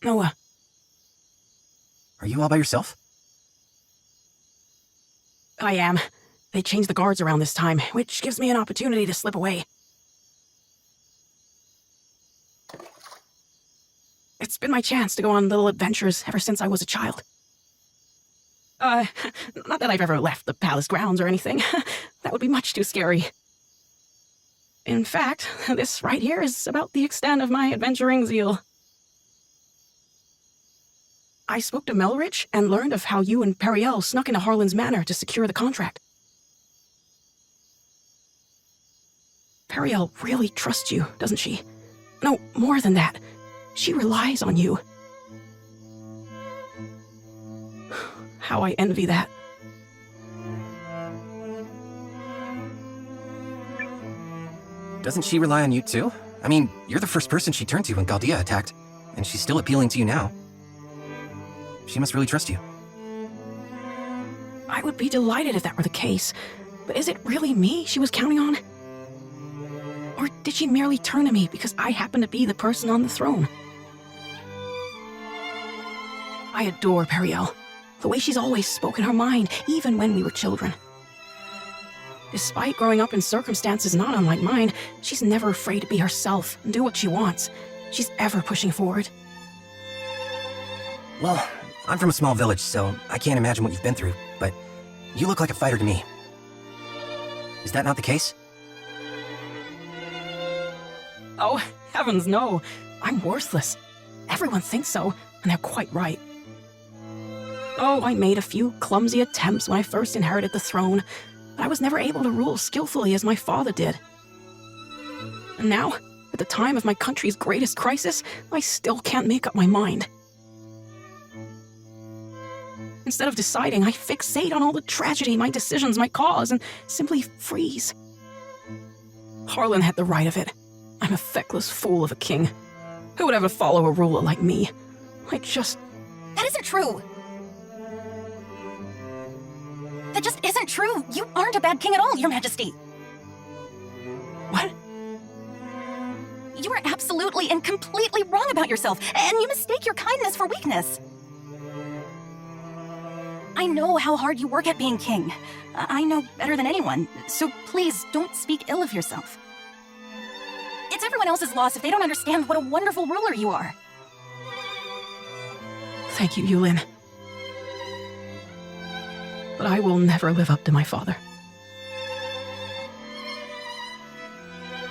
Noah. Are you all by yourself? I am. They changed the guards around this time, which gives me an opportunity to slip away. It's been my chance to go on little adventures ever since I was a child. Not that I've ever left the palace grounds or anything. That would be much too scary. In fact, this right here is about the extent of my adventuring zeal. I spoke to Melrich and learned of how you and Periel snuck into Harlan's manor to secure the contract. Periel really trusts you, doesn't she? No, more than that. She relies on you. How I envy that. Doesn't she rely on you too? I mean, you're the first person she turned to when Galdia attacked, and she's still appealing to you now. She must really trust you. I would be delighted if that were the case, but is it really me she was counting on? Or did she merely turn to me because I happen to be the person on the throne? I adore Periel, the way she's always spoken her mind, even when we were children. Despite growing up in circumstances not unlike mine, she's never afraid to be herself and do what she wants. She's ever pushing forward. Well, I'm from a small village, so I can't imagine what you've been through, but you look like a fighter to me. Is that not the case? Oh, heavens no. I'm worthless. Everyone thinks so, and they're quite right. Oh, I made a few clumsy attempts when I first inherited the throne, but I was never able to rule skillfully as my father did. And now, at the time of my country's greatest crisis, I still can't make up my mind. Instead of deciding, I fixate on all the tragedy my decisions might cause and simply freeze. Harlan had the right of it. I'm a feckless fool of a king. Who would ever follow a ruler like me? That isn't true! That just isn't true! You aren't a bad king at all, Your Majesty! What? You are absolutely and completely wrong about yourself, and you mistake your kindness for weakness. I know how hard you work at being king. I know better than anyone, so please don't speak ill of yourself. It's everyone else's loss if they don't understand what a wonderful ruler you are. Thank you, Eiyuden. But I will never live up to my father.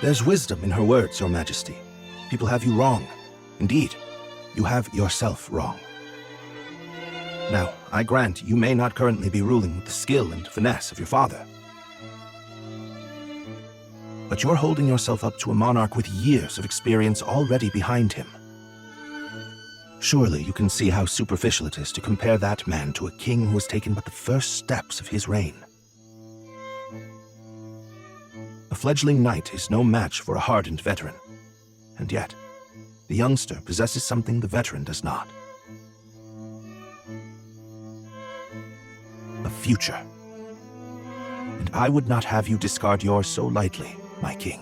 There's wisdom in her words, Your Majesty. People have you wrong. Indeed, you have yourself wrong. Now, I grant you may not currently be ruling with the skill and finesse of your father. But you're holding yourself up to a monarch with years of experience already behind him. Surely you can see how superficial it is to compare that man to a king who has taken but the first steps of his reign. A fledgling knight is no match for a hardened veteran. And yet, the youngster possesses something the veteran does not. A future. And I would not have you discard yours so lightly, my king.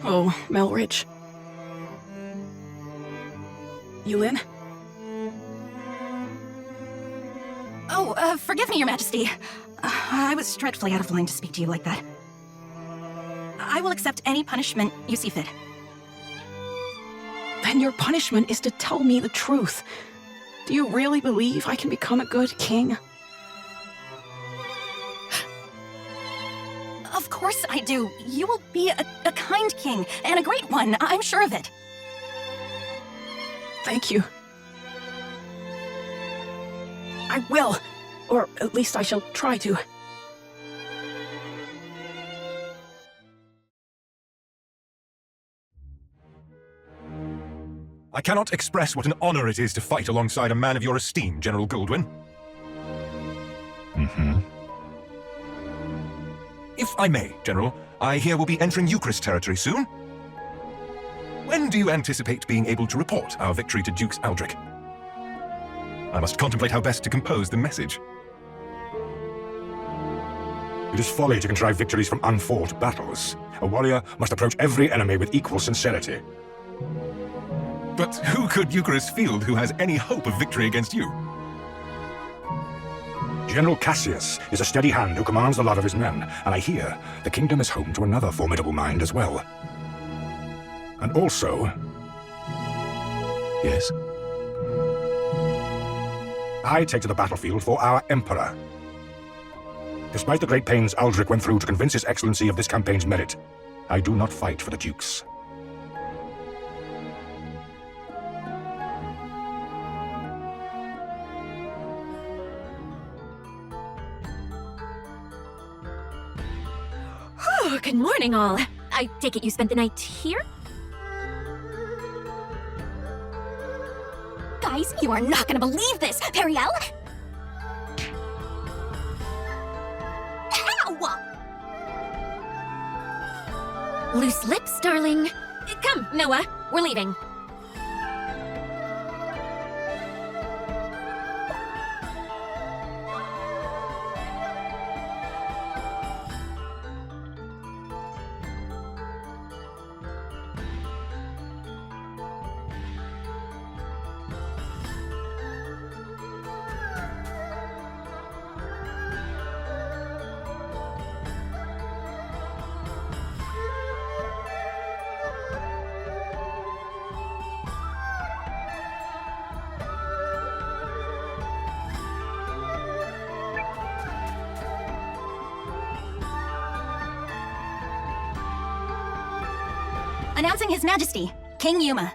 Oh, Melrich. Eiyuden? Oh, forgive me, Your Majesty. I was dreadfully out of line to speak to you like that. I will accept any punishment you see fit. Then your punishment is to tell me the truth. Do you really believe I can become a good king? Of course I do. You will be a kind king, and a great one, I'm sure of it. Thank you. I will. Or at least I shall try to. I cannot express what an honor it is to fight alongside a man of your esteem, General Goldwyn. If I may, General, I hear we'll be entering Eucharist territory soon. When do you anticipate being able to report our victory to Dukes Aldrich? I must contemplate how best to compose the message. It is folly to contrive victories from unfought battles. A warrior must approach every enemy with equal sincerity. But who could Eucharist field who has any hope of victory against you? General Kassius is a steady hand who commands the lot of his men, and I hear the kingdom is home to another formidable mind as well. And also... Yes? I take to the battlefield for our Emperor. Despite the great pains Aldrich went through to convince His Excellency of this campaign's merit, I do not fight for the Dukes. Oh, good morning, all. I take it you spent the night here? Guys, you are not gonna believe this! Periel? Ow! Loose lips, darling. Come, Noah, we're leaving. Announcing His Majesty, King Yuma.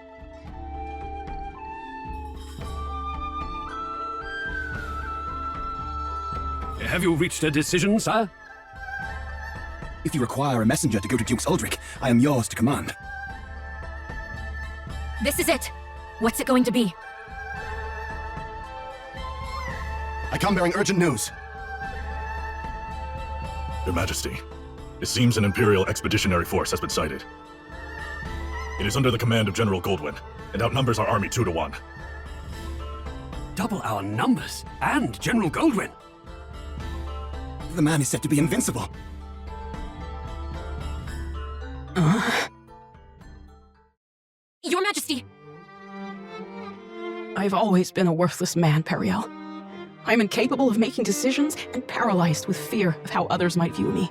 Have you reached a decision, sir? If you require a messenger to go to Duke's Aldrich, I am yours to command. This is it. What's it going to be? I come bearing urgent news. Your Majesty, it seems an Imperial expeditionary force has been sighted. It is under the command of General Goldwyn, and outnumbers our army 2 to 1. Double our numbers, and General Goldwyn. The man is said to be invincible. Your Majesty! I've always been a worthless man, Periel. I'm incapable of making decisions and paralyzed with fear of how others might view me.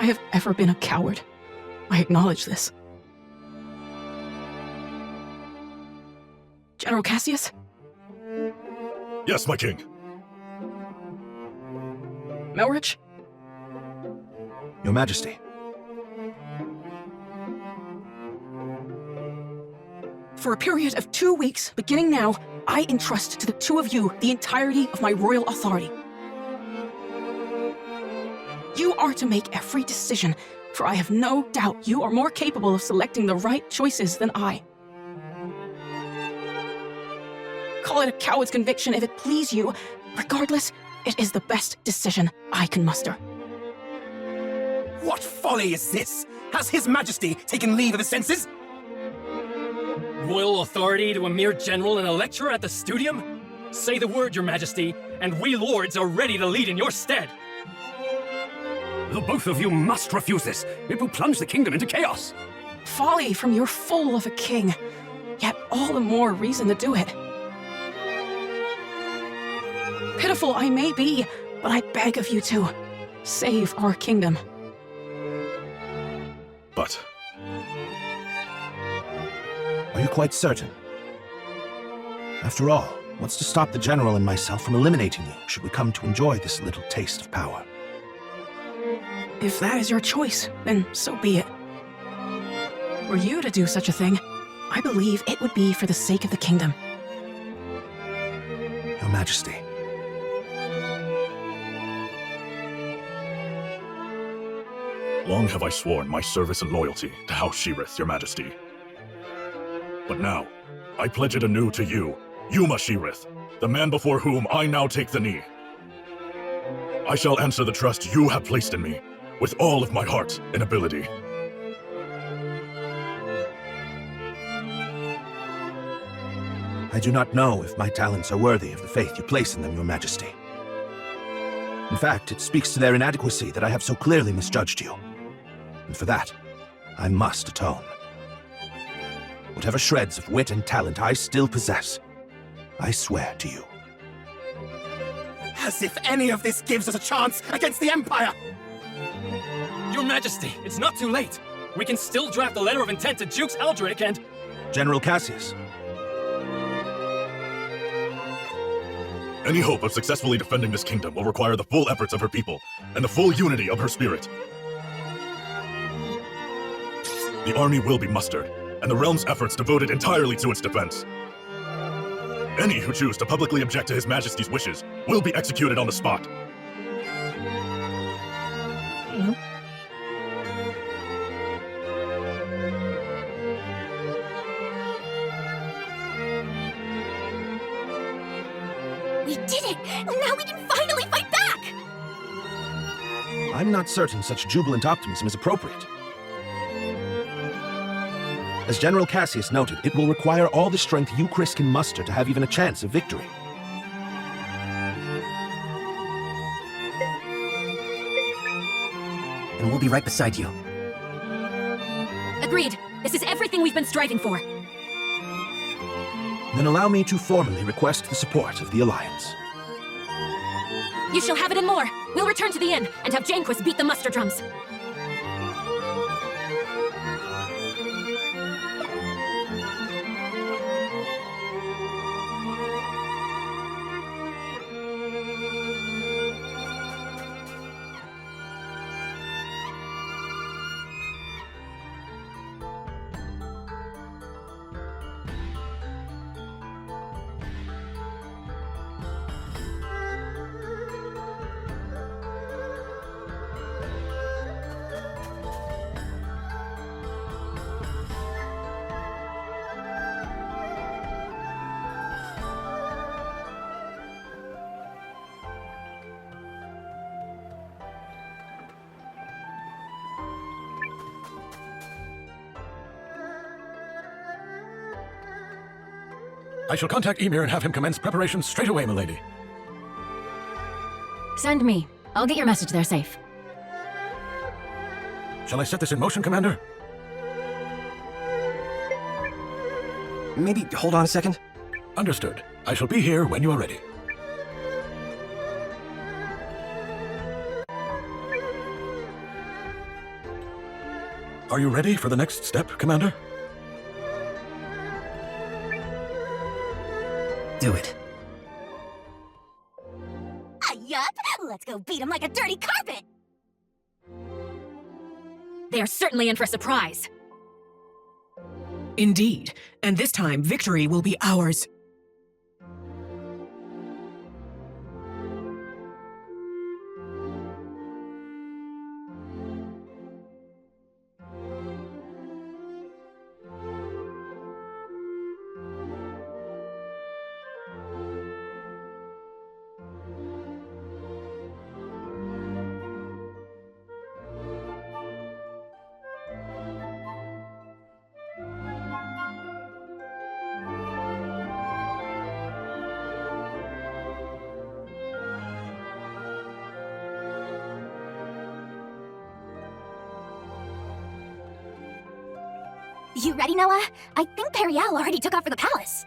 I have ever been a coward. I acknowledge this. General Kassius? Yes, my king. Maureus? Your Majesty. For a period of 2 weeks, beginning now, I entrust to the two of you the entirety of my royal authority. You are to make every decision, for I have no doubt you are more capable of selecting the right choices than I. Call it a coward's conviction if it please you. Regardless, it is the best decision I can muster. What folly is this? Has His Majesty taken leave of his senses? Royal authority to a mere general and a lecturer at the studium? Say the word, Your Majesty, and we lords are ready to lead in your stead. The both of you must refuse this. It will plunge the kingdom into chaos. Folly from your fool of a king. Yet all the more reason to do it. Pitiful I may be, but I beg of you to save our kingdom. But... Are you quite certain? After all, what's to stop the General and myself from eliminating you, should we come to enjoy this little taste of power? If that is your choice, then so be it. Were you to do such a thing, I believe it would be for the sake of the kingdom. Your Majesty. Long have I sworn my service and loyalty to House Sheerith, Your Majesty. But now, I pledge it anew to you, Yuma Sheerith, the man before whom I now take the knee. I shall answer the trust you have placed in me, with all of my heart and ability. I do not know if my talents are worthy of the faith you place in them, Your Majesty. In fact, it speaks to their inadequacy that I have so clearly misjudged you. And for that, I must atone. Whatever shreds of wit and talent I still possess, I swear to you. As if any of this gives us a chance against the Empire! Your Majesty, it's not too late. We can still draft a letter of intent to Dukes Aldrich and... General Kassius. Any hope of successfully defending this kingdom will require the full efforts of her people and the full unity of her spirit. The army will be mustered, and the realm's efforts devoted entirely to its defense. Any who choose to publicly object to His Majesty's wishes will be executed on the spot. We did it! Now we can finally fight back! I'm not certain such jubilant optimism is appropriate. As General Kassius noted, it will require all the strength you, Chris, can muster to have even a chance of victory. And we'll be right beside you. Agreed. This is everything we've been striving for. Then allow me to formally request the support of the Alliance. You shall have it and more. We'll return to the inn and have Janquist beat the muster drums. I shall contact Ymir and have him commence preparations straight away, milady. Send me. I'll get your message there safe. Shall I set this in motion, Commander? Maybe hold on a second? Understood. I shall be here when you are ready. Are you ready for the next step, Commander? Do it. Yup! Let's go beat him like a dirty carpet! They are certainly in for a surprise. Indeed, and this time victory will be ours. You ready, Noah? I think Periel already took off for the palace.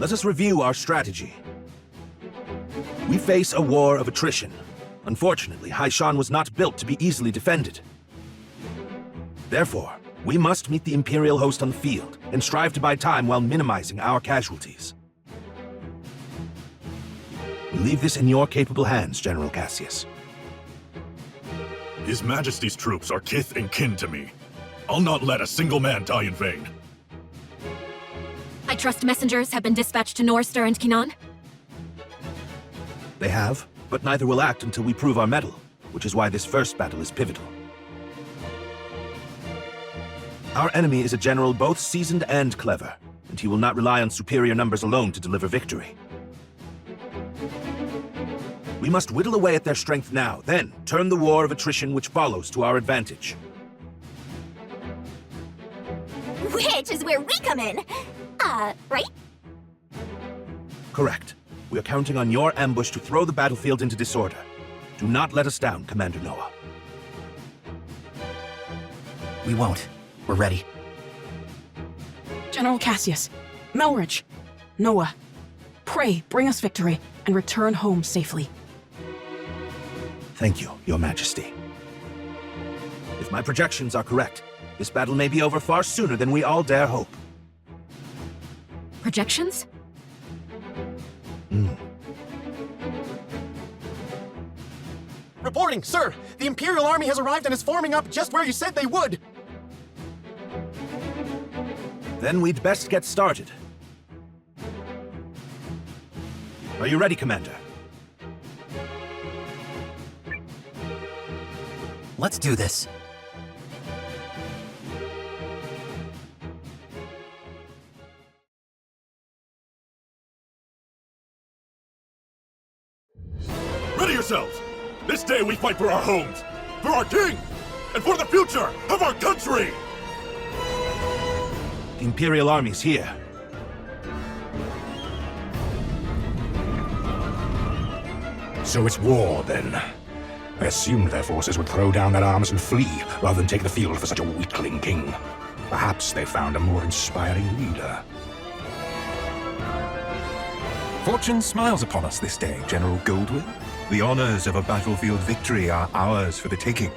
Let us review our strategy. We face a war of attrition. Unfortunately, Haishan was not built to be easily defended. Therefore, we must meet the Imperial host on the field and strive to buy time while minimizing our casualties. We leave this in your capable hands, General Kassius. His Majesty's troops are kith and kin to me. I'll not let a single man die in vain. trust messengers have been dispatched to Norster and Kinan? They have, but neither will act until we prove our mettle, which is why this first battle is pivotal. Our enemy is a general both seasoned and clever, and he will not rely on superior numbers alone to deliver victory. We must whittle away at their strength now, then turn the war of attrition which follows to our advantage. Which is where we come in. Right? Correct. We are counting on your ambush to throw the battlefield into disorder. Do not let us down, Commander Nowa. We won't. We're ready. General Kassius, Melridge, Nowa, pray bring us victory and return home safely. Thank you, Your Majesty. If my projections are correct, this battle may be over far sooner than we all dare hope. Projections? Reporting, sir! The Imperial Army has arrived and is forming up just where you said they would! Then we'd best get started. Are you ready, Commander? Let's do this. Ready yourselves! This day we fight for our homes, for our king, and for the future of our country! The Imperial Army's here. So it's war, then. I assumed their forces would throw down their arms and flee, rather than take the field for such a weakling king. Perhaps they found a more inspiring leader. Fortune smiles upon us this day, General Goldwyn. The honors of a battlefield victory are ours for the taking.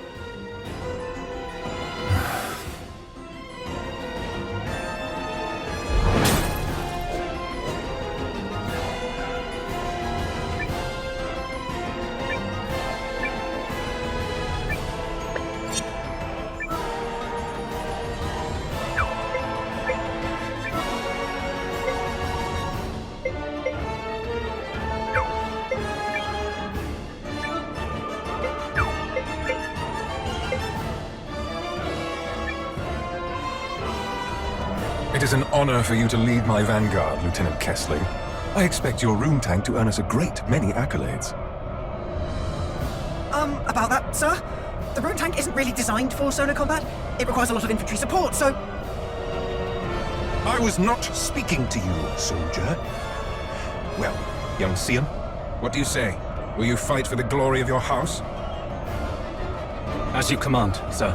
It is an honor for you to lead my vanguard, Lieutenant Kesling. I expect your room tank to earn us a great many accolades. About that, sir? The rune tank isn't really designed for solo combat. It requires a lot of infantry support, so... I was not speaking to you, soldier. Well, young Seign, what do you say? Will you fight for the glory of your house? As you command, sir.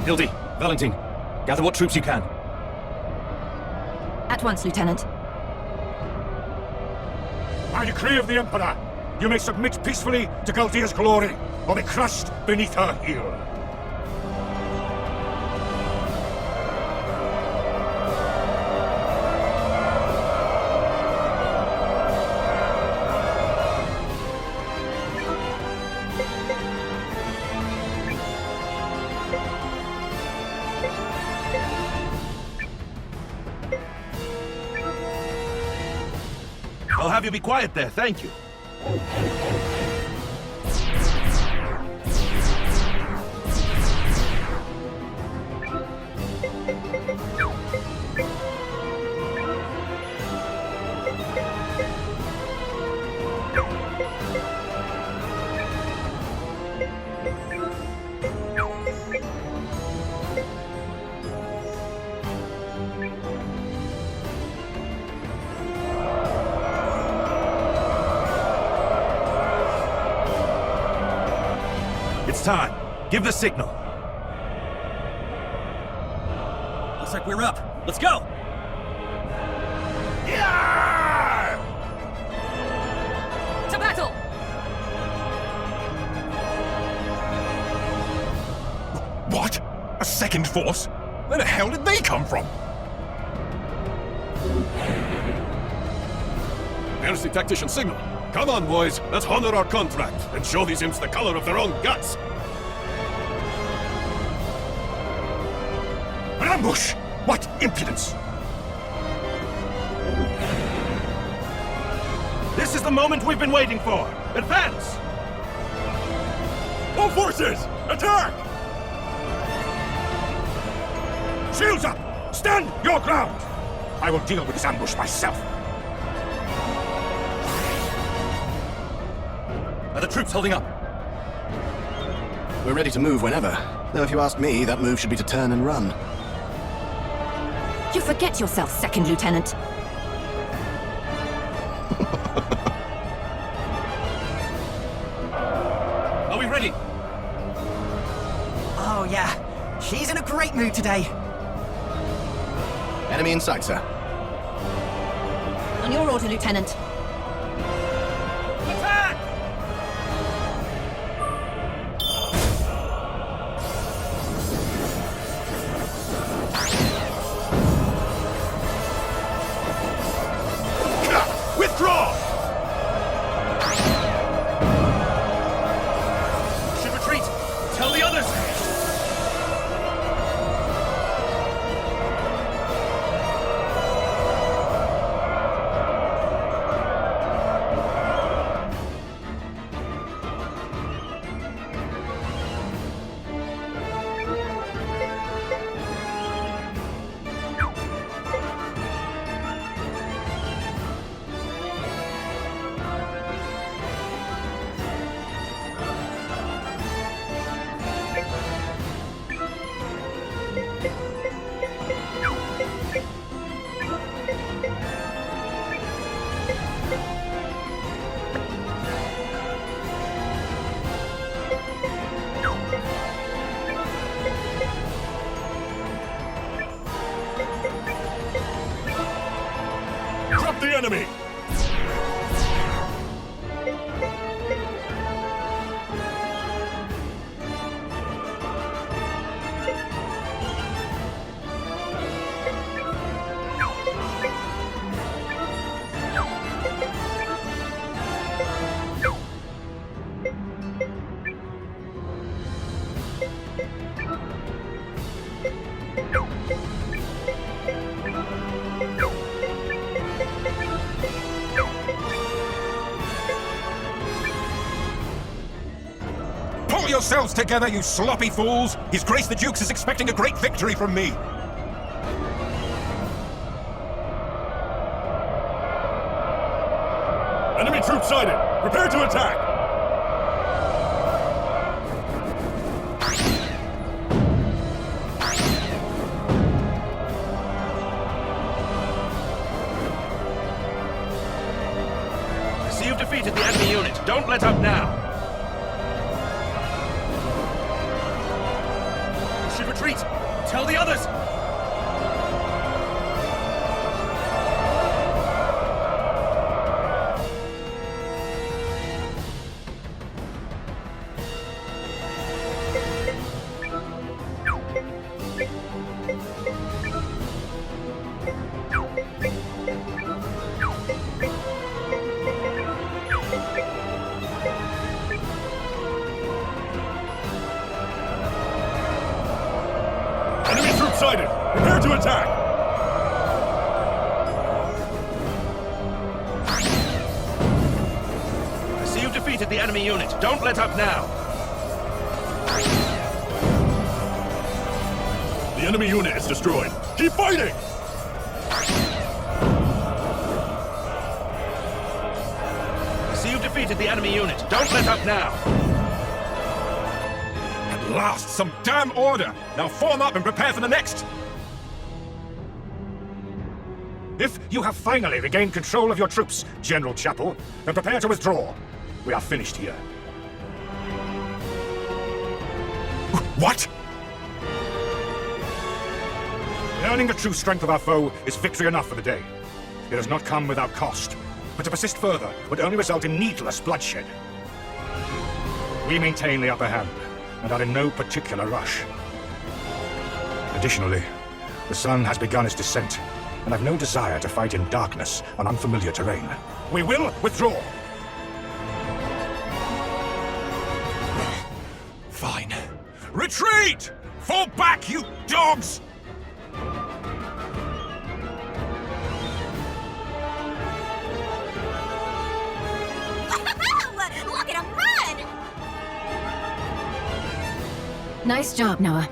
Hildy, Valentine, gather what troops you can. At once, Lieutenant. By decree of the Emperor, you may submit peacefully to Galdia's glory, or be crushed beneath her heel. I'll have you be quiet there, thank you. It's time. Give the signal. Looks like we're up. Let's go! To battle! What? A second force? Where the hell did they come from? There's the tactician signal. Come on, boys. Let's honor our contract and show these imps the color of their own guts. An ambush! What impudence! This is the moment we've been waiting for! Advance! All forces! Attack! Shields up! Stand your ground! I will deal with this ambush myself. Are the troops holding up? We're ready to move whenever. Though if you ask me, that move should be to turn and run. You forget yourself, Second Lieutenant. Are we ready? Oh, yeah. She's in a great mood today. Enemy in sight, sir. On your order, Lieutenant. Attack! Withdraw! Should retreat! Tell the others! Drop the enemy! Pull yourselves together, you sloppy fools! His Grace the Dukes is expecting a great victory from me! Enemy troops sighted! Prepare to attack! See you've defeated the enemy unit. Don't let up now! Should retreat! Tell the others! Enemy troops sighted! Prepare to attack! I see you've defeated the enemy unit. Don't let up now! The enemy unit is destroyed. Keep fighting! I see you've defeated the enemy unit. Don't let up now! At last, some damn order! Now form up and prepare for the next! If you have finally regained control of your troops, General Chapel, then prepare to withdraw. We are finished here. What? Learning the true strength of our foe is victory enough for the day. It has not come without cost, but to persist further would only result in needless bloodshed. We maintain the upper hand, and are in no particular rush. Additionally, the sun has begun its descent, and I've no desire to fight in darkness on unfamiliar terrain. We will withdraw! Fine. Retreat! Fall back, you dogs! Nice job, Noah.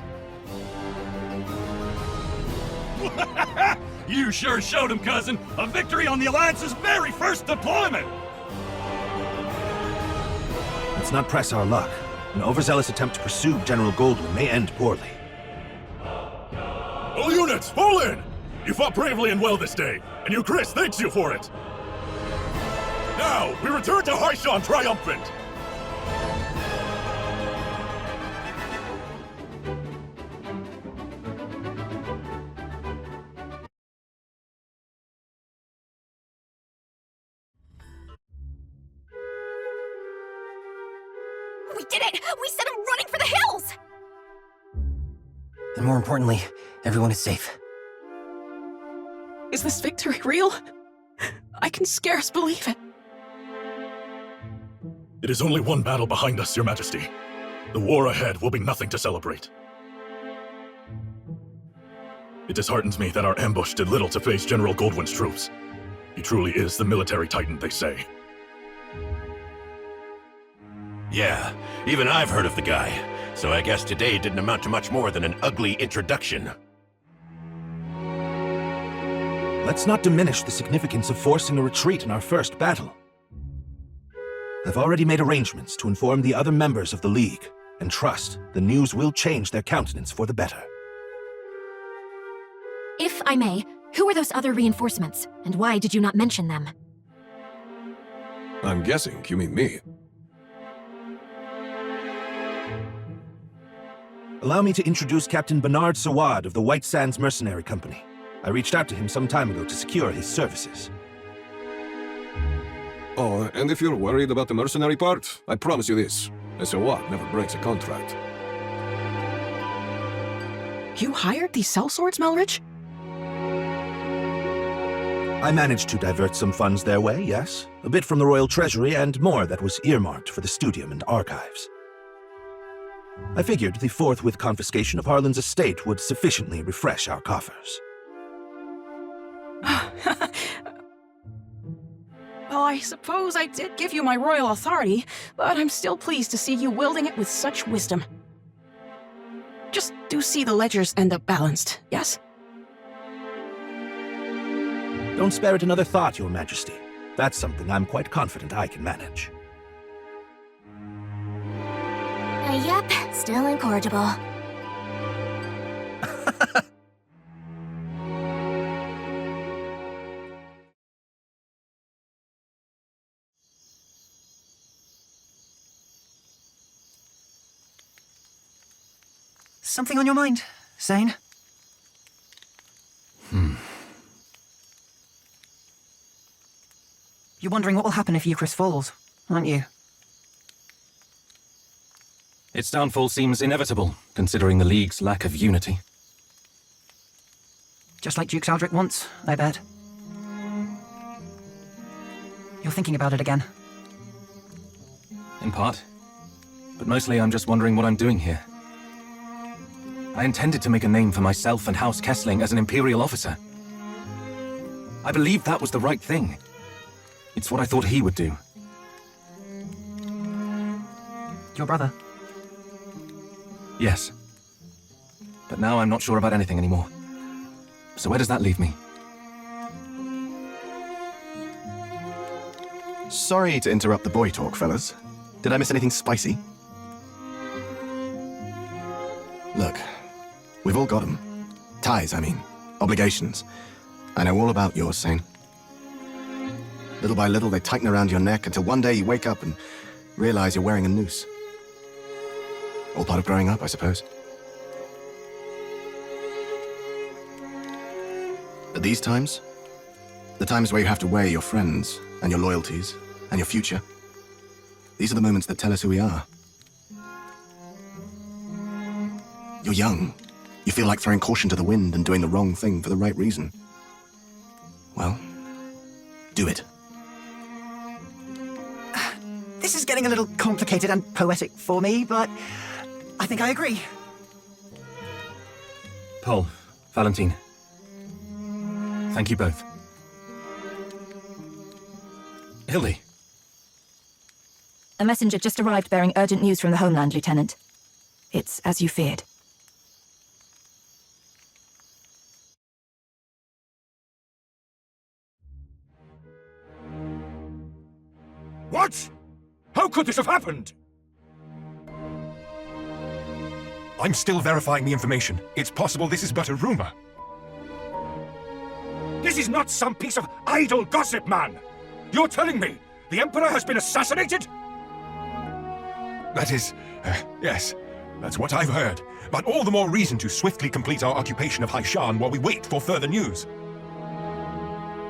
You sure showed him, cousin. A victory on the Alliance's very first deployment! Let's not press our luck. An overzealous attempt to pursue General Goldwyn may end poorly. All units, fall in! You fought bravely and well this day, and you, Chris, thanks you for it! Now, we return to Haishan triumphant! We did it! We sent him running for the hills! And more importantly, everyone is safe. Is this victory real? I can scarce believe it. It is only one battle behind us, Your Majesty. The war ahead will be nothing to celebrate. It disheartens me that our ambush did little to face General Goldwyn's troops. He truly is the military titan, they say. Yeah, even I've heard of the guy, so I guess today didn't amount to much more than an ugly introduction. Let's not diminish the significance of forcing a retreat in our first battle. I've already made arrangements to inform the other members of the League, and trust the news will change their countenance for the better. If I may, who are those other reinforcements, and why did you not mention them? I'm guessing you mean me. Allow me to introduce Captain Barnard Sawad of the White Sands Mercenary Company. I reached out to him some time ago to secure his services. Oh, and if you're worried about the mercenary part, I promise you this. A Sawad never breaks a contract. You hired these sellswords, Melridge? I managed to divert some funds their way, yes. A bit from the Royal Treasury and more that was earmarked for the Studium and Archives. I figured the forthwith confiscation of Harlan's estate would sufficiently refresh our coffers. Well, I suppose I did give you my royal authority, but I'm still pleased to see you wielding it with such wisdom. Just do see the ledgers end up balanced, yes? Don't spare it another thought, Your Majesty. That's something I'm quite confident I can manage. Yep, still incorrigible. Something on your mind, Seign? You're wondering what will happen if Eucharist falls, aren't you? Its downfall seems inevitable, considering the League's lack of unity. Just like Duke Aldrich once, I bet. You're thinking about it again. In part. But mostly I'm just wondering what I'm doing here. I intended to make a name for myself and House Kesling as an Imperial officer. I believed that was the right thing. It's what I thought he would do. Your brother? Yes. But now I'm not sure about anything anymore. So where does that leave me? Sorry to interrupt the boy talk, fellas. Did I miss anything spicy? Look, we've all got them. Ties, I mean. Obligations. I know all about yours, Seign. Little by little, they tighten around your neck until one day you wake up and realize you're wearing a noose. All part of growing up, I suppose. But these times, the times where you have to weigh your friends and your loyalties and your future, these are the moments that tell us who we are. You're young. You feel like throwing caution to the wind and doing the wrong thing for the right reason. Well, do it. This is getting a little complicated and poetic for me, but I think I agree. Paul, Valentine. Thank you both. Hildy. A messenger just arrived bearing urgent news from the homeland, Lieutenant. It's as you feared. What? How could this have happened? I'm still verifying the information. It's possible this is but a rumor. This is not some piece of idle gossip, man! You're telling me the Emperor has been assassinated? That is... yes, that's what I've heard. But all the more reason to swiftly complete our occupation of Haishan while we wait for further news.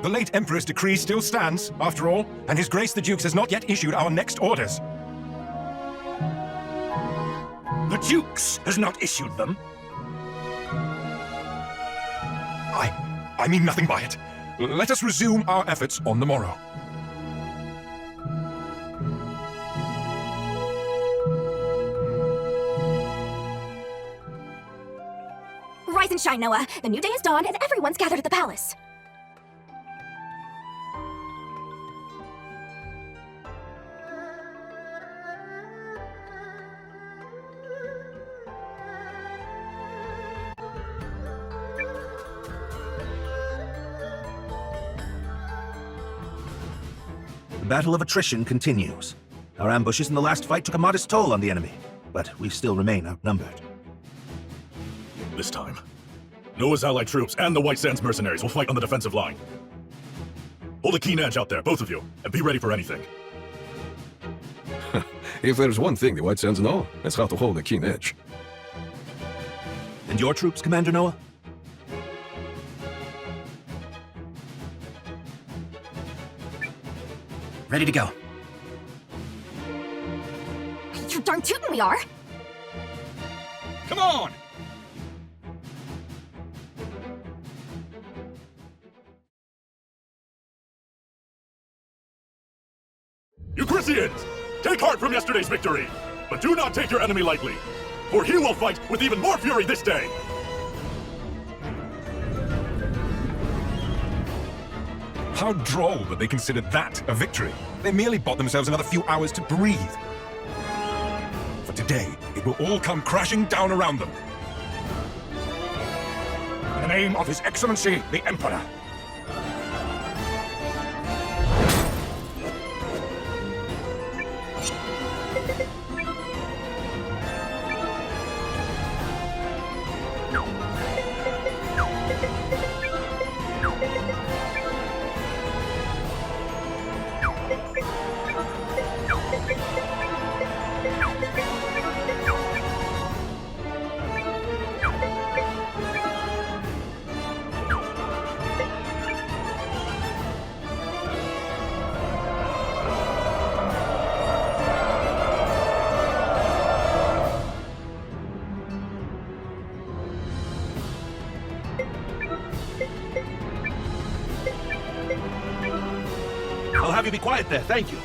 The late Emperor's decree still stands, after all, and His Grace the Dukes has not yet issued our next orders. The Dukes has not issued them? I mean nothing by it. Let us resume our efforts on the morrow. Rise and shine, Noah. The new day is dawned and everyone's gathered at the palace. The battle of attrition continues. Our ambushes in the last fight took a modest toll on the enemy, but we still remain outnumbered. This time, Noah's allied troops and the White Sands mercenaries will fight on the defensive line. Hold a keen edge out there, both of you, and be ready for anything. If there's one thing the White Sands know, it's how to hold a keen edge. And your troops, Commander Noah? Ready to go. You're darn tootin' we are. Come on! Euchristians, take heart from yesterday's victory, but do not take your enemy lightly, for he will fight with even more fury this day. How droll that they considered that a victory. They merely bought themselves another few hours to breathe. For today, it will all come crashing down around them. In the name of His Excellency, the Emperor. I'll have you be quiet there, thank you.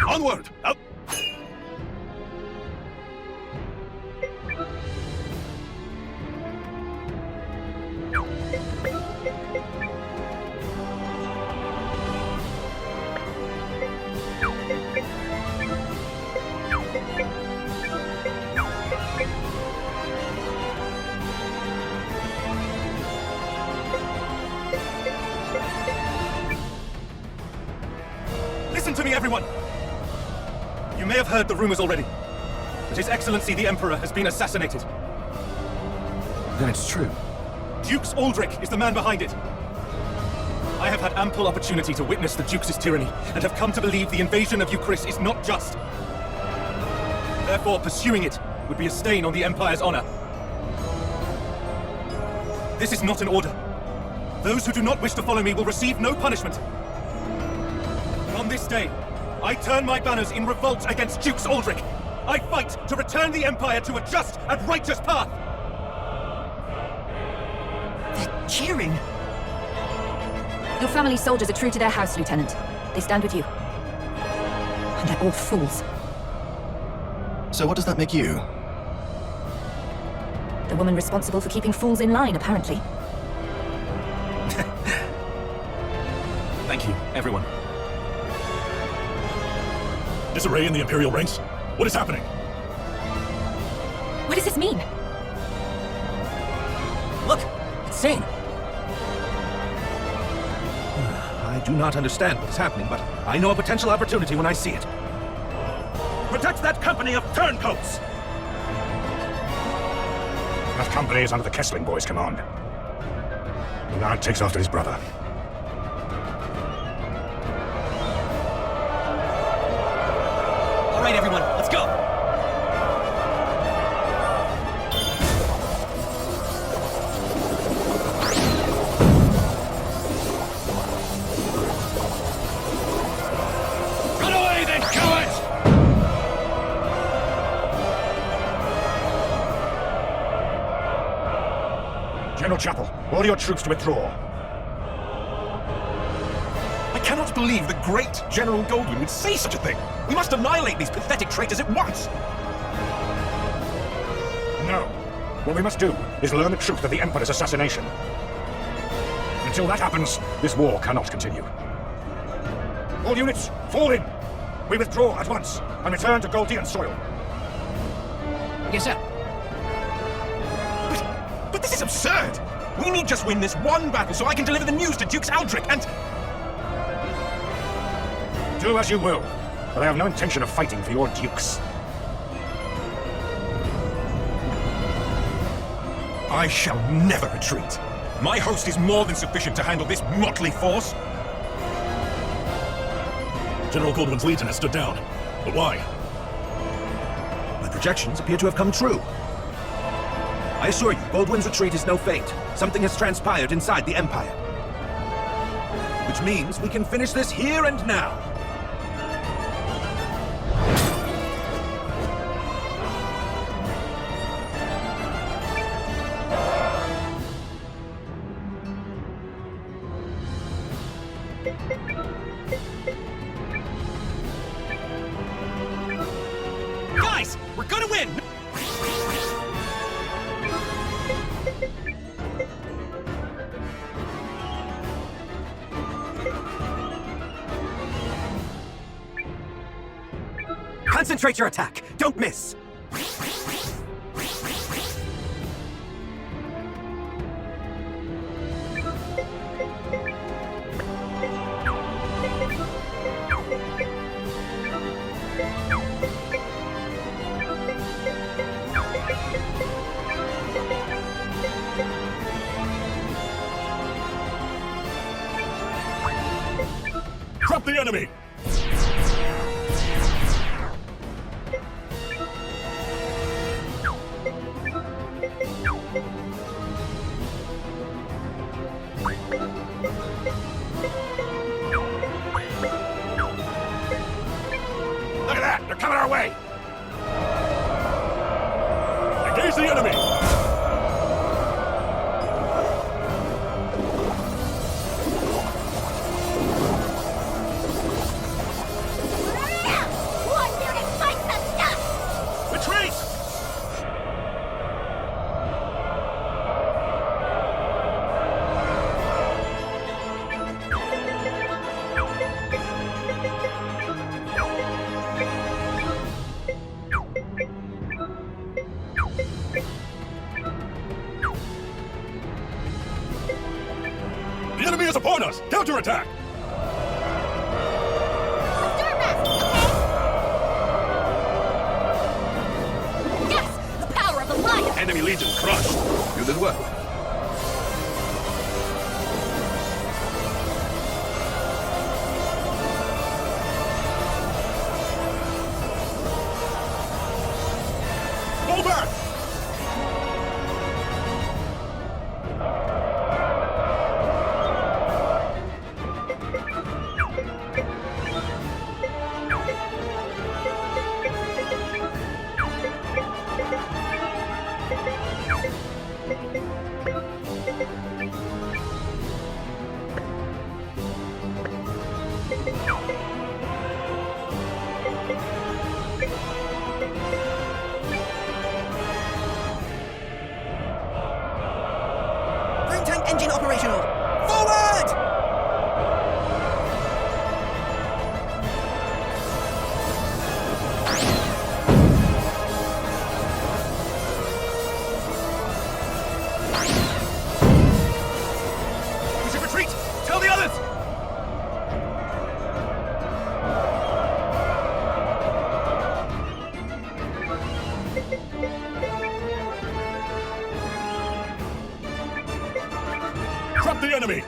Onward! Up! Listen to me, everyone! You may have heard the rumors already, but His Excellency the Emperor has been assassinated. Then it's true. Dukes Aldrich is the man behind it. I have had ample opportunity to witness the Duke's tyranny, and have come to believe the invasion of Euchris is not just. Therefore, pursuing it would be a stain on the Empire's honor. This is not an order. Those who do not wish to follow me will receive no punishment. On this day, I turn my banners in revolt against Dukes Aldrich. I fight to return the Empire to a just and righteous path. They're cheering. Your family soldiers are true to their house, Lieutenant. They stand with you. And they're all fools. So what does that make you? The woman responsible for keeping fools in line, apparently. Thank you, everyone. Disarray in the Imperial ranks? What is happening? What does this mean? Look, it's Seign. I do not understand what is happening, but I know a potential opportunity when I see it. Protect that company of turncoats! That company is under the Kesling boys' command. Bernard takes after his brother. All right, everyone, let's go. Run away, then, cowards! General Chapel, order your troops to withdraw. I cannot believe the great General Goldwyn would say such a thing. We must annihilate these pathetic traitors at once. No. What we must do is learn the truth of the Emperor's assassination. Until that happens, this war cannot continue. All units, fall in! We withdraw at once and return to Goldian soil. Yes, sir. But this is absurd! We need just win this one battle so I can deliver the news to Dukes Aldrich and... Do as you will, but I have no intention of fighting for your dukes. I shall never retreat. My host is more than sufficient to handle this motley force. General Goldwyn's legion has stood down. But why? My projections appear to have come true. I assure you, Goldwyn's retreat is no feint. Something has transpired inside the Empire. Which means we can finish this here and now. Guys, we're gonna win! Concentrate your attack! Don't miss! Drop the enemy! Look at that! They're coming our way! Engage the enemy! One unit fights the stuff! Retreat! The enemy is upon us! Counterattack! Yes! The power of the Lion! Enemy legion crushed! You did well. Pull back! Tank engine operational. Forward! We should retreat! Tell the others! Trap the enemy!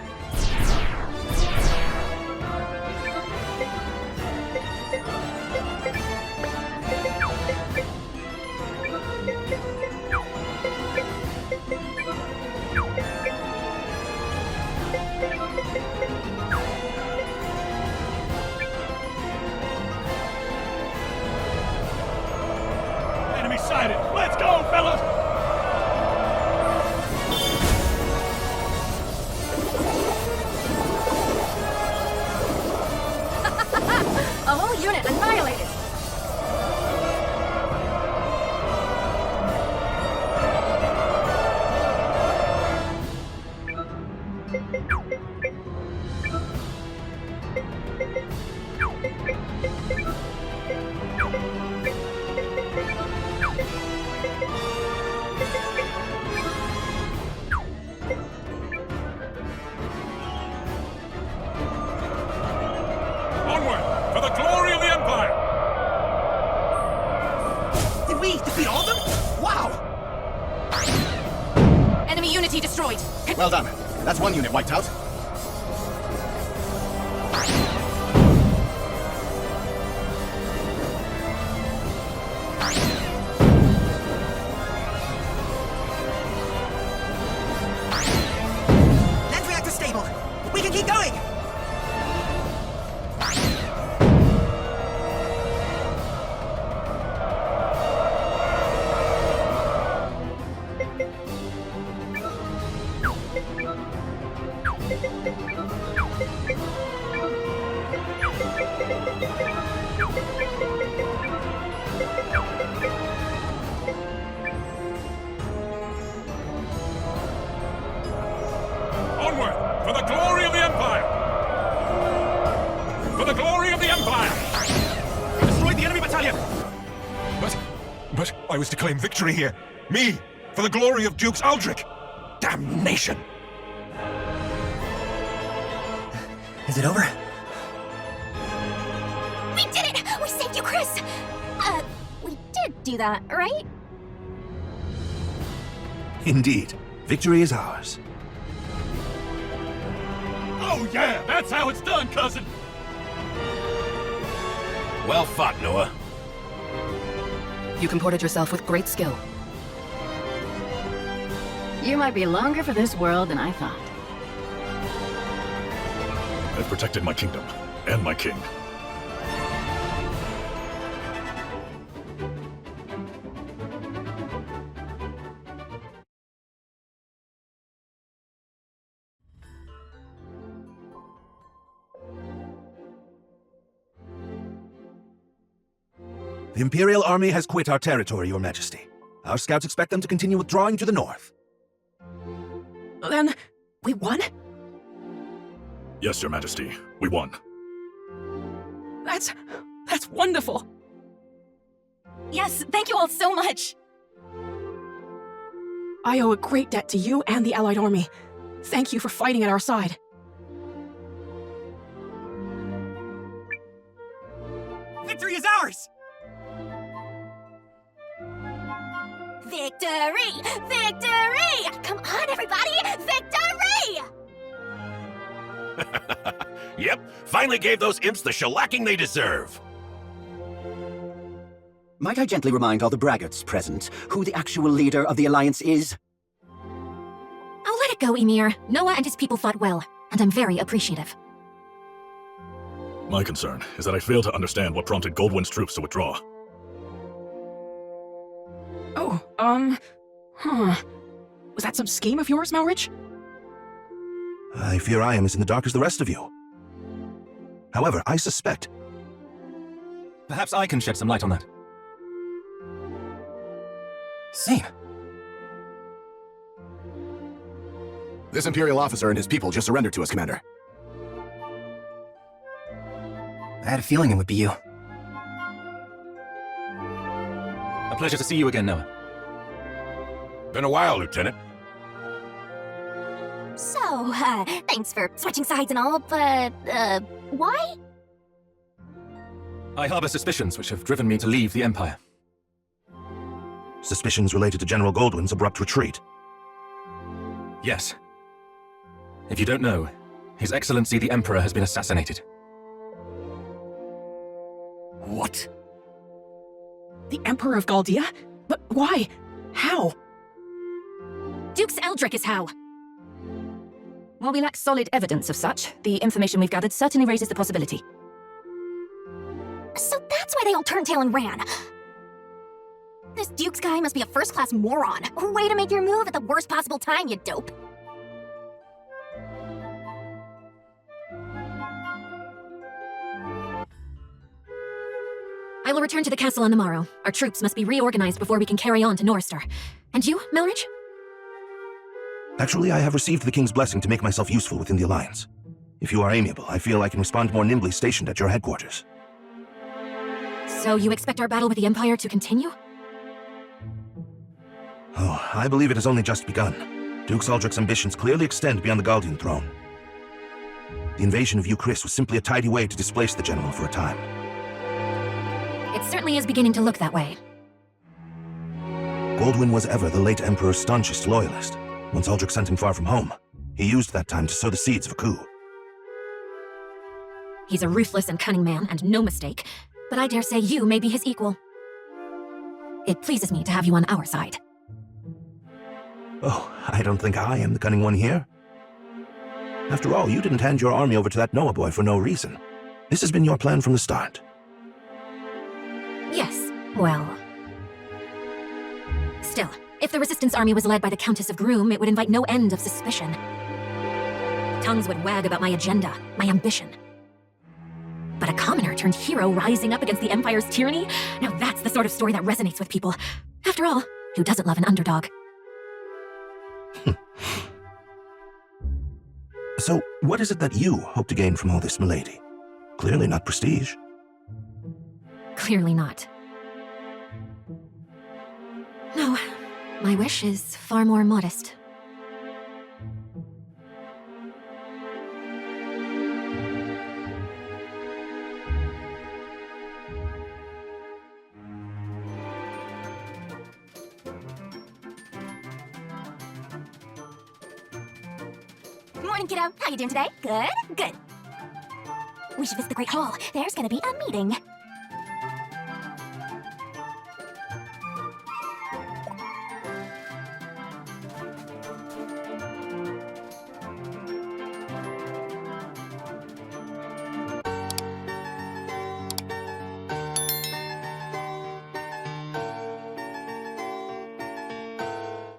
Enemy sighted! Let's go, fellas! A whole unit annihilated! Onward! For the glory of the Empire! Did we defeat all of them? Wow! Enemy unity destroyed. Well done. That's one unit wiped out. Lens reactor stable. We can keep going! Onward! For the glory of the Empire! For the glory of the Empire! We destroyed the enemy battalion! But I was to claim victory here. Me! For the glory of Dukes Aldrich! Damnation! Is it over? We did it! We saved you, Chris! We did do that, right? Indeed. Victory is ours. Oh yeah! That's how it's done, cousin! Well fought, Noah. You comported yourself with great skill. You might be longer for this world than I thought. I've protected my kingdom, and my king. The Imperial Army has quit our territory, Your Majesty. Our scouts expect them to continue withdrawing to the north. Then, we won? Yes, Your Majesty. We won. That's wonderful! Yes, thank you all so much! I owe a great debt to you and the Allied army. Thank you for fighting at our side. Victory is ours! Victory! Victory! Come on, everybody! Victory! Yep, finally gave those imps the shellacking they deserve. Might I gently remind all the braggarts present who the actual leader of the Alliance is? I'll let it go, Ymir. Noah and his people fought well, and I'm very appreciative. My concern is that I fail to understand what prompted Goldwyn's troops to withdraw. Was that some scheme of yours, Maureus? I fear I am as in the dark as the rest of you. However, I suspect... Perhaps I can shed some light on that. Seign. This Imperial officer and his people just surrendered to us, Commander. I had a feeling it would be you. A pleasure to see you again, Noah. Been a while, Lieutenant. So, thanks for switching sides and all, but, why? I harbor suspicions which have driven me to leave the Empire. Suspicions related to General Goldwyn's abrupt retreat. Yes. If you don't know, His Excellency the Emperor has been assassinated. What? The Emperor of Galdea? But why? How? Dukes Eldrick is how. While we lack solid evidence of such, the information we've gathered certainly raises the possibility. So that's why they all turned tail and ran. This Dukes guy must be a first-class moron. Way to make your move at the worst possible time, you dope. I will return to the castle on the morrow. Our troops must be reorganized before we can carry on to Norrister. And you, Melridge? Actually, I have received the King's blessing to make myself useful within the Alliance. If you are amiable, I feel I can respond more nimbly stationed at your headquarters. So you expect our battle with the Empire to continue? Oh, I believe it has only just begun. Duke Aldrich's ambitions clearly extend beyond the Galdian throne. The invasion of Euchris was simply a tidy way to displace the general for a time. It certainly is beginning to look that way. Goldwyn was ever the late Emperor's staunchest loyalist. Once Aldrich sent him far from home, he used that time to sow the seeds of a coup. He's a ruthless and cunning man, and no mistake, but I dare say you may be his equal. It pleases me to have you on our side. Oh, I don't think I am the cunning one here. After all, you didn't hand your army over to that Noah boy for no reason. This has been your plan from the start. Yes, well... Still, if the Resistance army was led by the Countess of Groom, it would invite no end of suspicion. Tongues would wag about my agenda, my ambition. But a commoner turned hero rising up against the Empire's tyranny? Now that's the sort of story that resonates with people. After all, who doesn't love an underdog? So, what is it that you hope to gain from all this, milady? Clearly not prestige. Clearly not. No, my wish is far more modest. Morning, kiddo. How you doing today? Good? Good. We should visit the Great Hall. There's gonna be a meeting.